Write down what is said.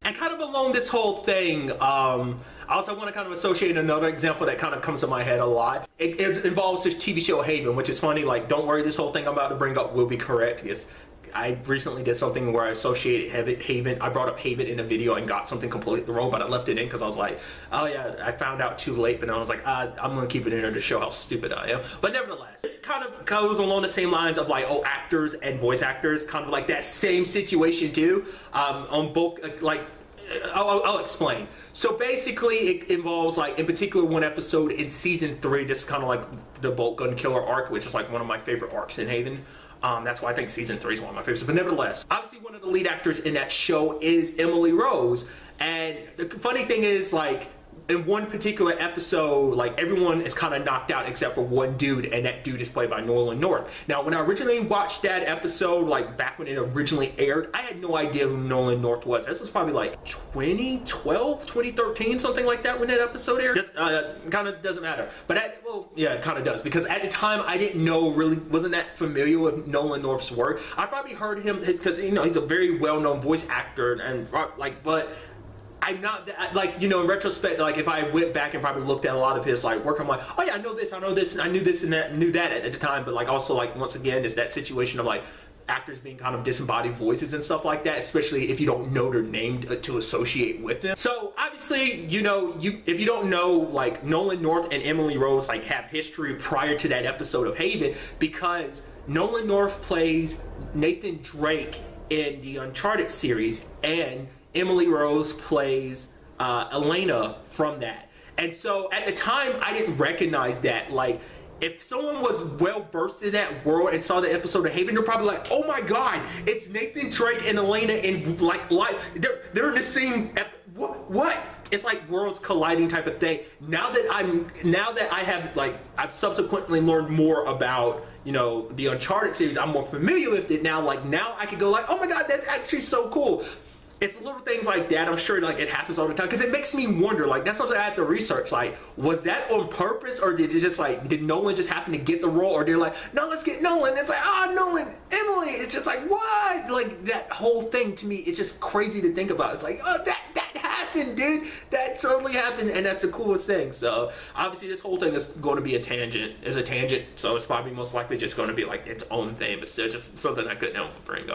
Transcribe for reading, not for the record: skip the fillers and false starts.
And kind of along this whole thing, I also want to kind of associate another example that kind of comes to my head a lot. It involves this TV show Haven, which is funny. Like, don't worry, this whole thing I'm about to bring up will be correct. I recently did something where I associated Haven. I brought up Haven in a video and got something completely wrong, but I left it in because I was like, oh yeah, I found out too late. But I was like, I'm gonna keep it in there to show how stupid I am. But nevertheless, it kind of goes along the same lines of like, oh, actors and voice actors, kind of like that same situation too. On both, I'll explain. So basically, it involves, like, in particular, one episode in season 3. This is kind of like the Bolt Gun Killer arc, which is like one of my favorite arcs in Haven. That's why I think season 3 is one of my favorites. But nevertheless, obviously one of the lead actors in that show is Emily Rose. And the funny thing is, like, in one particular episode, like, everyone is kind of knocked out except for one dude, and that dude is played by Nolan North. Now, when I originally watched that episode, like, back when it originally aired, I had no idea who Nolan North was. This was probably like 2012, 2013, something like that when that episode aired. Just, kind of doesn't matter. But, well, yeah, it kind of does. Because at the time, I didn't know, really, wasn't that familiar with Nolan North's work. I probably heard him, because, you know, he's a very well-known voice actor, and, like, but I'm not that, like, you know, in retrospect, like, if I went back and probably looked at a lot of his, like, work, I'm like, oh yeah, I know this, and I knew this and that, knew that at the time. But, like, also, like, once again, it's that situation of, like, actors being kind of disembodied voices and stuff like that, especially if you don't know their name to associate with them. So obviously, you know, if you don't know, like, Nolan North and Emily Rose, like, have history prior to that episode of Haven, because Nolan North plays Nathan Drake in the Uncharted series, and Emily Rose plays Elena from that. And so at the time, I didn't recognize that. Like, if someone was well versed in that world and saw the episode of Haven, they're probably like, oh my god, it's Nathan Drake and Elena in, like, life. They're in the same what? It's like worlds colliding type of thing. Now that I have, like, I've subsequently learned more about, you know, the Uncharted series, I'm more familiar with it now. Like, now I could go like, oh my god, that's actually so cool. It's little things like that. I'm sure, like, it happens all the time, because it makes me wonder, like, that's something I have to research. Like, was that on purpose, or did it just, like, did Nolan just happen to get the role, or they're like, no, let's get Nolan. It's like, ah, Nolan, Emily. It's just like, what? Like, that whole thing to me, it's just crazy to think about. It's like, oh, that happened, dude. That totally happened, and that's the coolest thing. So obviously, this whole thing is going to be a tangent. So it's probably most likely just going to be like its own thing, but still just something I couldn't help but bring up.